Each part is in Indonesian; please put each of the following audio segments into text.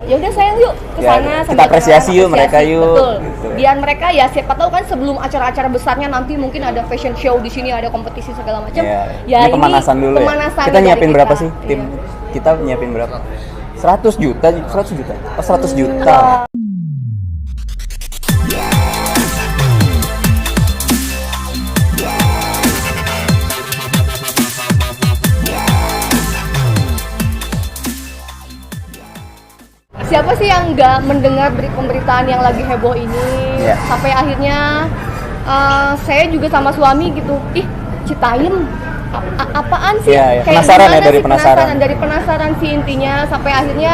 ya udah sayang yuk ke sana Ya, kita apresiasi yuk mereka yuk. Betul. Gitu. Biar mereka ya siapa tahu kan sebelum acara-acara besarnya nanti mungkin ada fashion show di sini, ada kompetisi segala macam. Ya, ini pemanasan dulu pemanasan ya. Kita nyiapin dari berapa sih tim? Iya. Kita nyiapin berapa? 100 juta. Oh, 100 juta. Siapa sih yang nggak mendengar pemberitaan yang lagi heboh ini? Yeah. Sampai akhirnya saya juga sama suami gitu, ih Citayam apaan sih? Yeah, yeah. Kayak Penasaran ya, gimana dari sih? penasaran. Dari penasaran sih intinya, sampai akhirnya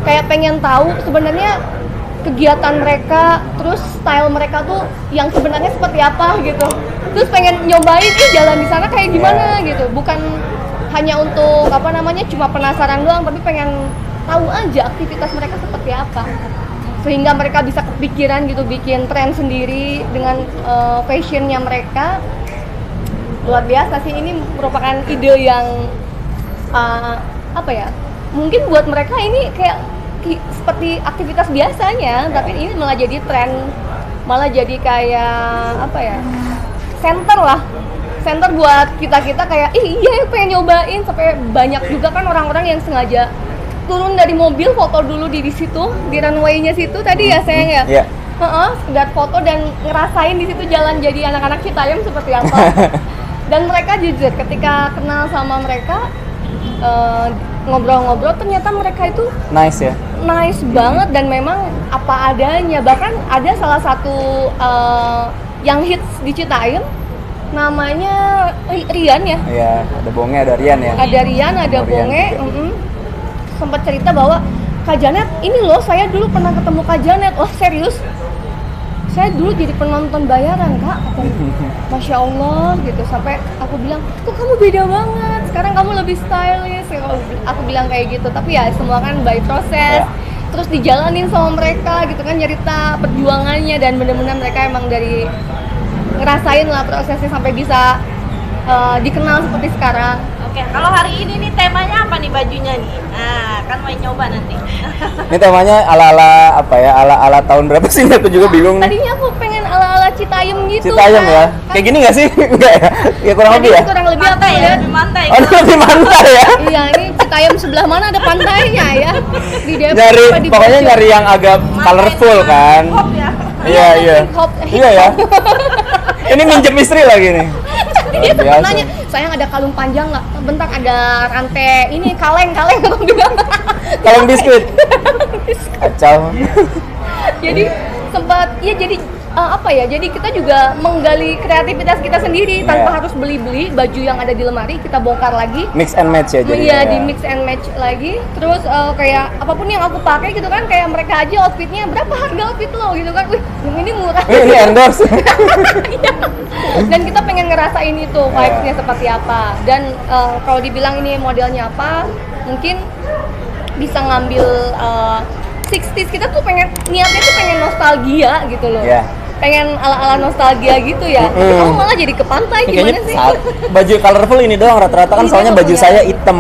kayak pengen tahu sebenarnya kegiatan mereka, terus style mereka tuh yang sebenarnya seperti apa gitu. Terus pengen nyobain jalan di sana kayak gimana gitu, bukan hanya untuk cuma penasaran doang, tapi pengen tahu aja aktivitas mereka seperti apa, sehingga mereka bisa kepikiran gitu bikin tren sendiri dengan fashionnya mereka. Luar biasa sih, ini merupakan ide yang mungkin buat mereka ini kayak seperti aktivitas biasanya, tapi ini malah jadi tren, malah jadi kayak center buat kita kayak iya pengen nyobain. Sampai banyak juga kan orang-orang yang sengaja turun dari mobil foto dulu di situ, di runway-nya situ tadi ya sayang ya. Iya. Sekedar foto dan ngerasain di situ jalan jadi anak-anak Citayam seperti apa. Dan mereka jujur ketika kenal sama mereka, ngobrol-ngobrol, ternyata mereka itu nice banget dan memang apa adanya. Bahkan ada salah satu yang hits di Citayam, namanya Rian ya. Iya, ada Bonge, ada Rian ya. Ada Rian, ada Bonge. Sempat cerita bahwa Kak Janet, ini loh saya dulu pernah ketemu Kak Janet. Oh serius? Saya dulu jadi penonton bayaran Kak. Masya Allah gitu. Sampai aku bilang, kok kamu beda banget, sekarang kamu lebih stylish. Aku bilang kayak gitu. Tapi ya semua kan by proses. Terus dijalanin sama mereka gitu kan, cerita perjuangannya. Dan benar-benar mereka emang dari ngerasain lah prosesnya sampai bisa dikenal seperti sekarang. Oke, kalau hari ini nih temanya apa nih bajunya nih? Nah, kan mau nyoba nanti. Ini temanya ala-ala ala tahun berapa sih? Aku juga bingung. Tadinya aku pengen ala-ala Citayam gitu. Citayam kan. ya? Kayak gini nggak sih? Enggak ya? Ya kurang lebih ya? Kurang lebih Pantai aku ya, lihat. lebih pantai. Oh, ini lebih mantap ya? Iya, ini Citayam sebelah mana ada pantainya ya? Di Depok Nyari, apa di pokoknya Bogor? nyari yang agak colorful kan? Hop ya. Iya. Hip hop. Iya ya? Ini minjem istri lagi nih. Dia Luar sempat biasa. nanya, sayang ada kalung panjang nggak? Bentar ada rantai, ini kaleng aku bilang. Kaleng biskuit. Kacau. Jadi sempat, ya jadi jadi kita juga menggali kreativitas kita sendiri tanpa harus beli baju yang ada di lemari, kita bongkar lagi. Mix and match ya jadi. Iya, di mix and match lagi. Terus kayak apapun yang aku pakai gitu kan, kayak mereka aja outfitnya berapa harga outfit lo gitu kan. Wih, yang ini murah. Ini endorse. Dan kita pengen ngerasain itu vibes-nya seperti apa. Dan kalau dibilang ini modelnya apa, mungkin bisa ngambil 60s. Kita tuh niatnya tuh pengen nostalgia gitu loh. Iya. Pengen ala-ala nostalgia gitu ya. Kamu malah jadi ke pantai gimana sih? Baju colorful ini doang rata-rata kan, Ini soalnya aku baju punya. saya hitam.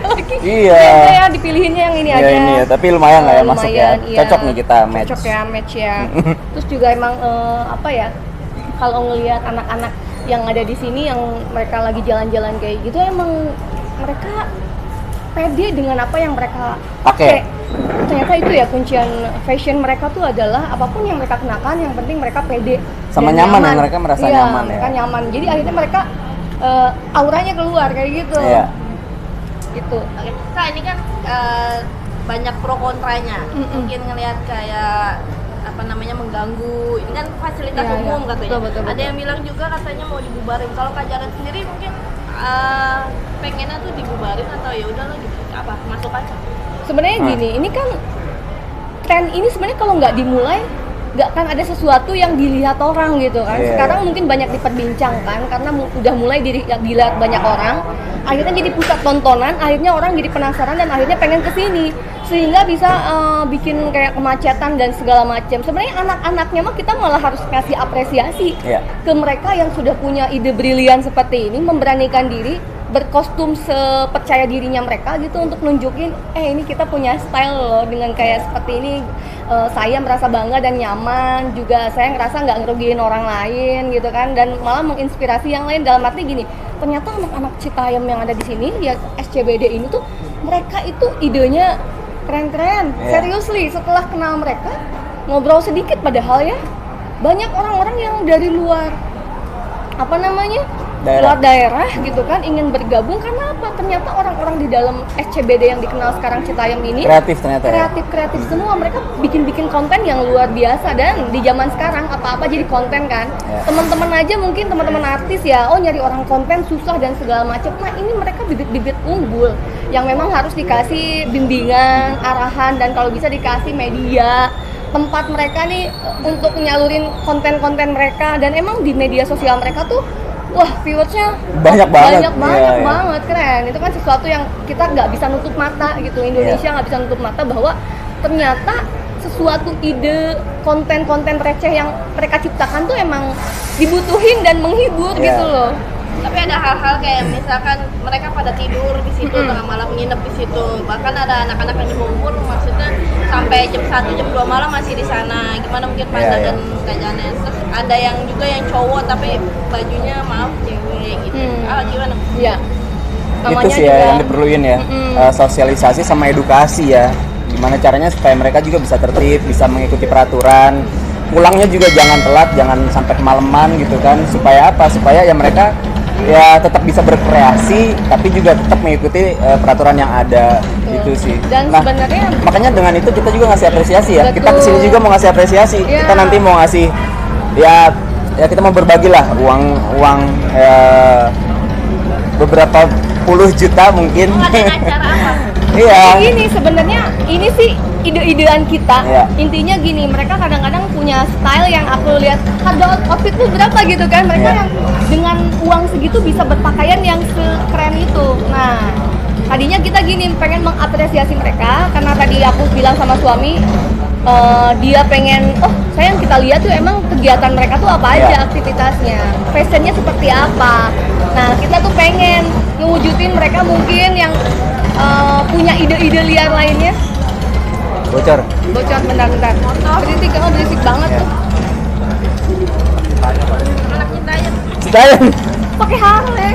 Lagi. Iya. Ya dipilihinnya yang ini Iya aja. ini ya, tapi lumayan lah ya masuk ya. Lumayan, iya. Cocok nih kita match. Cocok ya, match ya. Terus juga emang kalau ngelihat anak-anak yang ada di sini yang mereka lagi jalan-jalan kayak gitu, emang mereka pede dengan apa yang mereka pakai. Ternyata itu ya kuncian fashion mereka tuh adalah apapun yang mereka kenakan, yang penting mereka pede Sama dan nyaman ya, mereka merasa nyaman ya. mereka nyaman. Jadi akhirnya mereka auranya keluar kayak gitu. Iya. Gitu. Oke, Kak, ini kan banyak pro kontranya. Mungkin ngelihat kayak mengganggu. Ini kan fasilitas Iya, umum iya. katanya. Betul. Ada yang bilang juga katanya mau dibubarin. Kalau Kak Janet sendiri mungkin pengennya tuh dibubarin atau ya udahlah gitu. Apa masuk aja? Sebenarnya gini, ini kan tren ini sebenarnya kalau nggak dimulai nggak akan ada sesuatu yang dilihat orang gitu kan. Yeah. Sekarang mungkin banyak diperbincangkan karena udah mulai dilihat banyak orang, akhirnya jadi pusat tontonan, akhirnya orang jadi penasaran dan akhirnya pengen kesini, sehingga bisa bikin kayak kemacetan dan segala macam. Sebenarnya anak-anaknya mah kita malah harus kasih apresiasi ke mereka yang sudah punya ide brilian seperti ini, memberanikan diri berkostum sepercaya dirinya mereka gitu untuk nunjukin ini kita punya style loh dengan kayak seperti ini. Saya merasa bangga dan nyaman juga, saya ngerasa nggak ngerugiin orang lain gitu kan, dan malah menginspirasi yang lain. Dalam arti gini, ternyata anak-anak Citayam yang ada di sini ya SCBD ini tuh mereka itu idenya keren-keren. Seriously, setelah kenal mereka ngobrol sedikit, padahal ya banyak orang-orang yang dari luar luar daerah gitu kan ingin bergabung. Karena apa? Ternyata orang-orang di dalam SCBD yang dikenal sekarang Citayam ini kreatif ternyata. Kreatif semua. Mereka bikin konten yang luar biasa, dan di zaman sekarang apa-apa jadi konten kan. Teman-teman aja mungkin teman-teman artis ya, nyari orang konten susah dan segala macam. Nah, ini mereka bibit-bibit unggul yang memang harus dikasih bimbingan, arahan, dan kalau bisa dikasih media tempat mereka nih untuk nyalurin konten-konten mereka. Dan emang di media sosial mereka tuh viewersnya banyak banget, banget, keren. Itu kan sesuatu yang kita nggak bisa nutup mata gitu. Indonesia nggak bisa nutup mata bahwa ternyata sesuatu ide konten-konten receh yang mereka ciptakan tuh emang dibutuhin dan menghibur gitu loh. Tapi ada hal-hal kayak misalkan mereka pada tidur di situ, tengah malam nginep di situ. Bahkan ada anak-anak yang di umur maksudnya sampai jam 1, jam 2 malam masih di sana. Gimana mungkin pandangan Kak Janet? Terus ada yang juga yang cowok tapi bajunya maaf cewek gitu. Gimana? Iya. Itu sih ya yang diperluin ya. Sosialisasi sama edukasi ya. Gimana caranya supaya mereka juga bisa tertib, bisa mengikuti peraturan. Pulangnya juga jangan telat, jangan sampai kemalaman gitu kan. Supaya apa? Supaya ya mereka ya tetap bisa berkreasi tapi juga tetap mengikuti peraturan yang ada. Gitu sih. Dan sebenarnya makanya dengan itu kita juga ngasih apresiasi ya. Betul. Kita kesini juga mau ngasih apresiasi. Kita nanti mau ngasih ya kita mau berbagi lah uang beberapa puluh juta mungkin. Ada acara apa? Iya. Ini sebenarnya ini sih ide-idean kita. Intinya gini, mereka kadang-kadang punya style yang aku lihat harga outfit tuh berapa gitu kan. Mereka yang dengan uang segitu bisa berpakaian yang sekeren itu. Nah, tadinya kita gini pengen mengapresiasi mereka karena tadi aku bilang sama suami dia pengen sayang kita lihat tuh emang kegiatan mereka tuh apa aja aktivitasnya, fashionnya seperti apa. Nah, kita tuh pengen ngewujudin mereka mungkin yang punya ide-ide liar lainnya. Bocor Bentar berisik banget tuh. Anak Citayam Pakai Harley.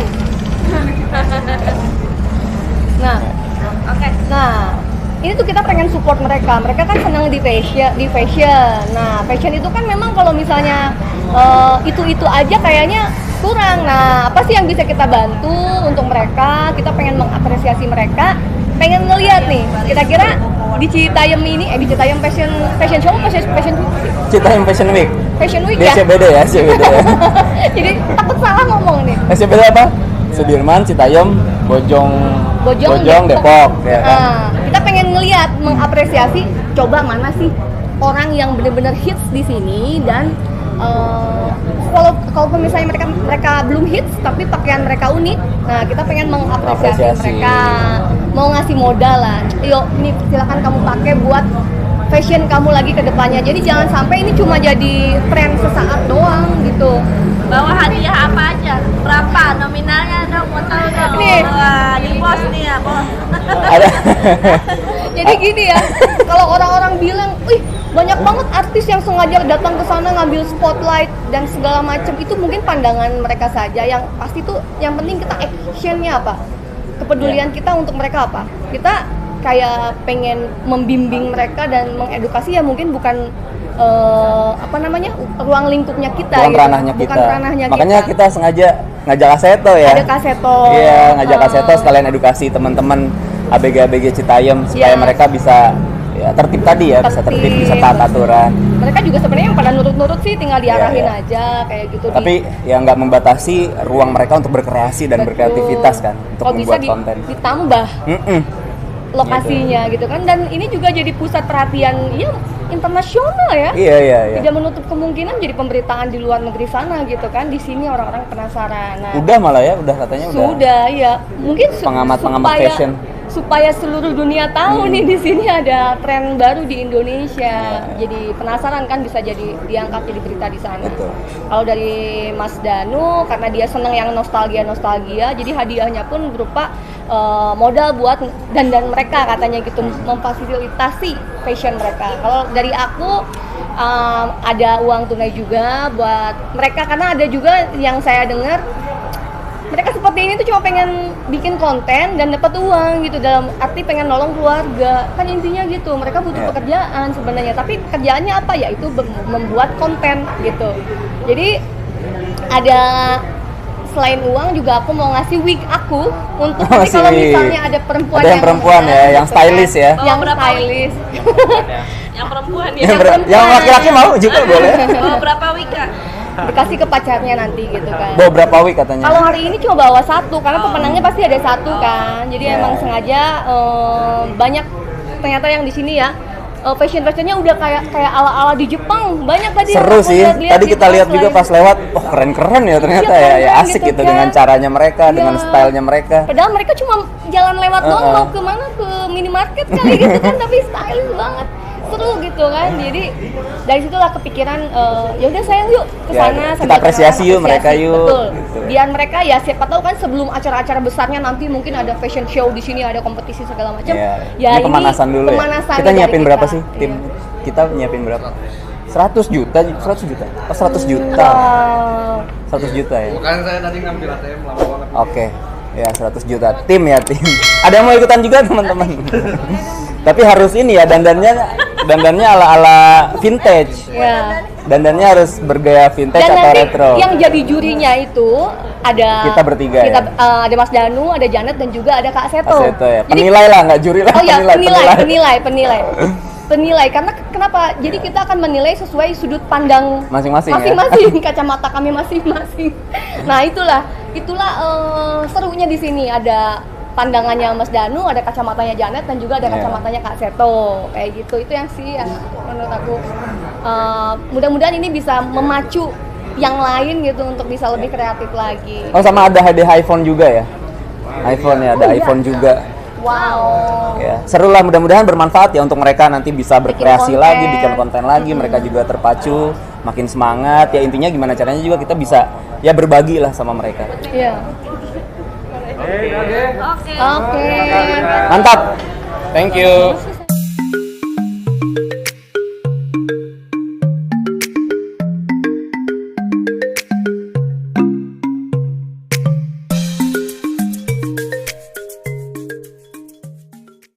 Nah, ini tuh kita pengen support mereka. Mereka kan senang di fashion. Nah, fashion itu kan memang kalau misalnya itu aja kayaknya kurang. Nah, apa sih yang bisa kita bantu untuk mereka? Kita pengen mengapresiasi mereka. Pengen ngeliat nih, kira-kira di Citayam ini, di Citayam Fashion Show, Fashion Week. Fashion Week Di ya? SCBD ya. Jadi takut salah ngomong nih. SCBD apa? Sudirman, Citayam, Bojong, Depok. Ya kan? Kita pengen ngeliat, mengapresiasi, coba mana sih orang yang benar-benar hits di sini dan kalau misalnya mereka belum hits tapi pakaian mereka unik. Nah, kita pengen mengapresiasi mereka, mau ngasih modal lah. Yuk, ini silakan kamu pakai buat fashion kamu lagi ke depannya. Jadi jangan sampai ini cuma jadi tren sesaat doang gitu. Bawa hadiah apa aja? Berapa nominalnya dong? Mau tahu dong? Nih. Wah, di pos nih ya, bos. Ada. Jadi gini ya, kalau orang-orang bilang, wih banyak banget artis yang sengaja datang ke sana ngambil spotlight dan segala macam, itu mungkin pandangan mereka saja. Yang pasti tuh, yang penting kita actionnya apa? Kepedulian kita untuk mereka apa? Kita kayak pengen membimbing mereka dan mengedukasi ya, mungkin bukan ruang lingkupnya kita, bukan gitu. ranahnya kita. Makanya kita sengaja ngajak Kaseto ya. Ada Kaseto. Iya, ngajak Kaseto sekalian edukasi teman-teman ABG supaya mereka bisa tertib tadi ya, bisa tertib, bisa taat aturan. Mereka juga sebenarnya yang pada nurut-nurut sih, tinggal diarahin aja kayak gitu. Tapi ya nggak membatasi ruang mereka untuk berkreasi dan berkreativitas kan, untuk membuat konten. Ditambah lokasinya gitu kan, dan ini juga jadi pusat perhatian internasional ya. Iya. Tidak menutup kemungkinan jadi pemberitaan di luar negeri sana gitu kan. Di sini orang-orang penasaran. Nah, udah malah ya, udah katanya udah. Sudah ya. Mungkin pengamat fashion supaya seluruh dunia tahu nih di sini ada tren baru di Indonesia. Jadi penasaran kan, bisa jadi diangkat jadi berita di sana. Betul. Kalau dari Mas Danu, karena dia seneng yang nostalgia, jadi hadiahnya pun berupa modal buat dandan mereka katanya gitu, memfasilitasi fashion mereka. Kalau dari aku ada uang tunai juga buat mereka, karena ada juga yang saya dengar mereka seperti ini tuh cuma pengen bikin konten dan dapat uang gitu, dalam arti pengen nolong keluarga, kan intinya gitu. Mereka butuh pekerjaan sebenarnya, tapi pekerjaannya apa ya, itu membuat konten gitu. Jadi ada, selain uang juga aku mau ngasih wig aku untuk nanti kalau misalnya ada perempuan ada yang perempuan ya, yang stylish ya, yang stylish. Yang perempuan ya. yang laki-laki mau juga boleh. Oh, berapa Wika? Dikasih ke pacarnya nanti gitu kan. Bawa berapa wig katanya? Kalau hari ini cuma bawa satu, karena pemenangnya pasti ada satu kan. Jadi emang sengaja banyak ternyata yang di sini ya. Fashionnya udah kayak ala-ala di Jepang. Banyak tadi. Seru sih. Tadi kita lihat juga pas lewat, keren-keren ya ternyata ya asik gitu kan. dengan caranya mereka, dengan stylenya mereka. Padahal mereka cuma jalan lewat doang, mau kemana, ke minimarket kali gitu kan, tapi stylish banget. Seru gitu kan. Jadi dari situlah kepikiran ya udah sayang yuk ke sana, kita apresiasi yuk mereka yuk. Betul. Gitu. Biar mereka ya siapa tahu kan sebelum acara-acara besarnya nanti mungkin ada fashion show di sini, ada kompetisi segala macam. Ya, ini pemanasan dulu pemanasan ya. Kita nyiapin dari berapa kita. sih tim? Kita nyiapin berapa? 100 juta. Oh, 100 juta. Wow. 100 juta ya. Bukan, saya tadi ngambil ATM lama banget. Oke. Ya 100 juta tim ya tim. Ada yang mau ikutan juga teman-teman. Tapi harus ini ya, dandannya ala-ala vintage. Ya. Dandannya harus bergaya vintage Dan atau nanti retro. yang jadi jurinya itu ada Kita bertiga ya? Ada Mas Danu, ada Janet, dan juga ada Kak Seto. Pas itu ya. Jadi, Penilai lah, nggak juri lah. oh ya, penilai. penilai. Karena kenapa? Jadi kita akan menilai sesuai sudut pandang Masing-masing ya? kacamata kami masing-masing. Nah itulah serunya di sini. Ada pandangannya Mas Danu, ada kacamatanya Janet, dan juga ada kacamatanya Kak Seto, kayak gitu. Itu yang sih yang menurut aku mudah-mudahan ini bisa memacu yang lain gitu untuk bisa lebih kreatif lagi. Oh, sama ada hadiah iPhone juga ya? iPhone ya, ada iPhone juga. Wow. Ya, seru lah, mudah-mudahan bermanfaat ya untuk mereka nanti bisa berkreasi konten. lagi, bikin konten lagi, mereka juga terpacu, makin semangat ya. Intinya gimana caranya juga kita bisa ya berbagi lah sama mereka. Iya. Oke. Oke. Mantap. Thank you.